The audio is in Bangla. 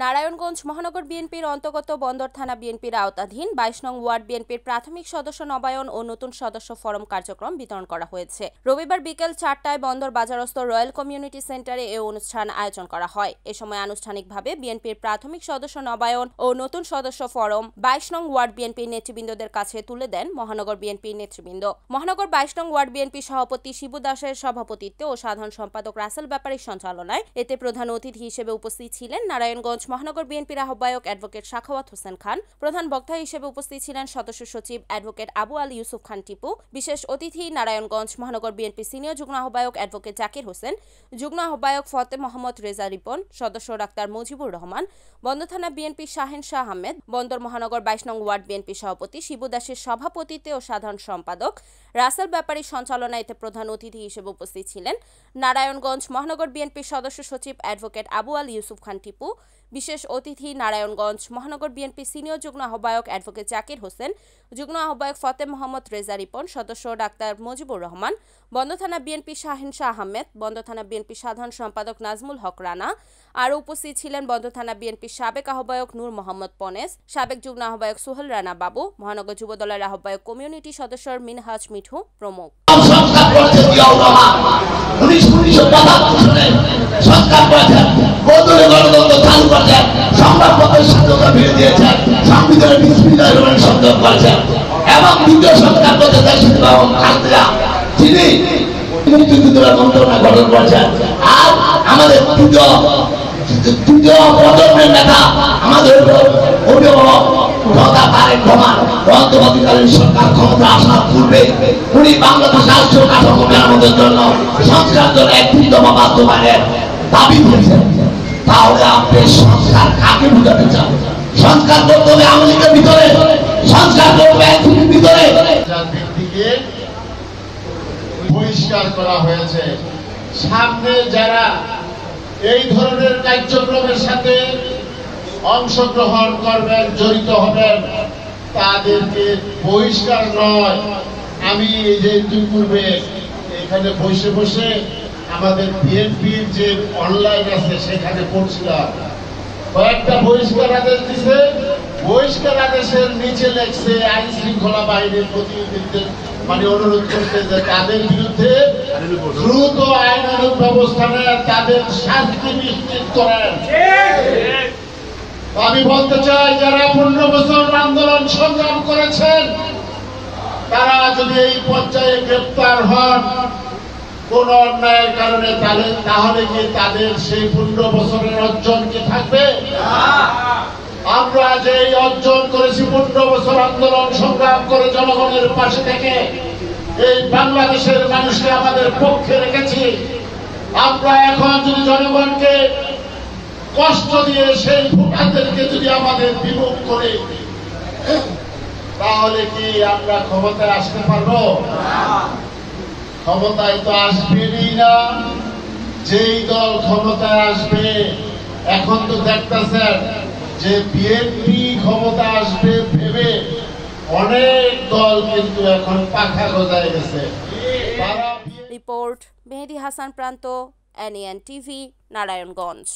নারায়ণগঞ্জ মহানগর বিএনপির অন্তর্গত বন্দর থানা বিএনপির আওতাধীন ২২ নং ওয়ার্ড বিএনপির প্রাথমিক সদস্য নবায়ন ও নতুন সদস্য ফরম কার্যক্রম বিতরণ করা হয়েছে। রবিবার বিকেল ৪টায় বন্দর বাজারস্থ রয়্যাল কমিউনিটি সেন্টারে এই অনুষ্ঠান আয়োজন করা হয়। এ সময় আনুষ্ঠানিকভাবে বিএনপির প্রাথমিক সদস্য নবায়ন ও নতুন সদস্য ফরম ২২ নং ওয়ার্ড বিএনপির নেতৃবৃন্দদের কাছে তুলে দেন মহানগর বিএনপির নেতৃবৃন্দ। মহানগর ২২ নং ওয়ার্ড বিএনপি সভাপতি শিবু দাসের সভাপতিত্বে ও সাধারণ সম্পাদক রাসেল ব্যাপারীর সঞ্চালনায় এতে প্রধান অতিথি হিসেবে উপস্থিত ছিলেন নারায়ণগঞ্জ মহানগর বিএনপির আহ্বায়ক অ্যাডভোকেট সাখাওয়াত হোসেন খান। প্রধান বক্তা হিসেবে উপস্থিত ছিলেন সদস্য সচিব অ্যাডভোকেট আবু আলী ইউসুফ খান টিপু। বিশেষ অতিথি নারায়ণগঞ্জ মহানগর বিএনপি সিনিয়র যুগ্ম আহ্বায়ক অ্যাডভোকেট জাকির হোসেন, যুগ্ম আহ্বায়ক ফতে মোহাম্মদ রেজা রিপন, সদস্য ডাক্তার মুজিবুর রহমান, বন্দর থানা বিএনপি শাহিন শাহ আহমেদ, বন্দর মহানগর ২২ নং ওয়ার্ড বিএনপি সভাপতি শিবু দাসের সভাপতিত্বে ও সাধারণ সম্পাদক রাসেল ব্যাপারীর সঞ্চালনায় এতে প্রধান অতিথি হিসেবে উপস্থিত ছিলেন নারায়ণগঞ্জ মহানগর বিএনপির সদস্য সচিব অ্যাডভোকেট আবু আলী ইউসুফ খান টিপু। বিশেষ অতিথি নারায়ণগঞ্জ মহানগর বিএনপি সিনিয়র যুগ্ম আহ্বায়ক অ্যাডভোকেট জাকির হোসেন, যুগ্ম আহ্বায়ক ফতে মোহাম্মদ রেজা রিপন, সদস্য ডাক্তার মুজিবুর রহমান, বন্দর থানা বিএনপি শাহিন শাহ আহমেদ, বন্দর থানা বিএনপি সাধারণ সম্পাদক নাজমুল হক রানা। আরও উপস্থিত ছিলেন বন্দর থানা বিএনপির সাবেক আহ্বায়ক নূর মোহাম্মদ পনেস, সাবেক যুগ্ম আহ্বায়ক সোহেল রানা বাবু, মহানগর যুব দলের আহ্বায়ক কমিউনিটি সদস্য মিনহাজ মিঠু প্রমুখ। আমাদের প্রজন্মের নেতা আমাদের অভিভাবক অন্তর্বর্তীকালীন সরকার ক্ষমতা আসার পূর্বে উনি বাংলাদেশ রাষ্ট্রীয় কাঠামো মেরামতের জন্য সংস্কার জন্য এক বিদ্যমা বাস্তবায়নের দাবি করেছেন। তাহলে আপনি সংস্কার কাকে বুঝাতে চান? সংস্কার করতে হবে আওয়ামী লীগের ভিতরে, সংস্কার করবে একজনের ভিতরে। ব্যক্তিকে বহিষ্কার করা হয়েছে। সামনে যারা এই ধরনের কার্যক্রমের সাথে অংশগ্রহণ করবেন, জড়িত হবেন, তাদেরকে বহিষ্কার নয়। আমি এই যে পূর্বে এখানে বসে বসে আমাদের বিএনপির যে অনলাইন আছে সেখানে পড়ছিলাম, কয়েকটা বহিষ্কার আদেশ দিছে। বহিষ্কার আদেশের নিচে লেখছে আইন শৃঙ্খলা বাহিনীর প্রতিনিধিদের অনুরোধ করতে যে তাদের বিরুদ্ধে দ্রুত আইনানুগ ব্যবস্থা নেন, তাদের শাস্তি নিশ্চিত করেন। আমি বলতে চাই, যারা 15 বছর আন্দোলন সংগ্রাম করেছেন তারা যদি এই পর্যায়ে গ্রেপ্তার হন কোন অন্যায়ের কারণে, তাহলে কি তাদের সেই 15 বছরের অর্জন কি থাকবে? আমরা যে অর্জন করেছি 15 বছর আন্দোলন সংগ্রাম করে জনগণের পাশে থেকে এই বাংলাদেশের মানুষকে আমাদের পক্ষে রেখেছি, আমরা এখন যদি জনগণকে কষ্ট দিয়ে সেই ভোটারদেরকে যদি আমাদের বিমুখ করে, তাহলে কি আমরা ক্ষমতায় আসতে পারবো? ক্ষমতায় তো আসবেনই না। যেই দল ক্ষমতায় আসবে, এখন তো দেখতেছেন যে বিএনপি ক্ষমতা আসবে ভেবে অনেক দল কিন্তু এখন পাখা গজায় গেছে। রিপোর্ট মেহেদী হাসান প্রান্ত, NAN TV, নারায়ণগঞ্জ।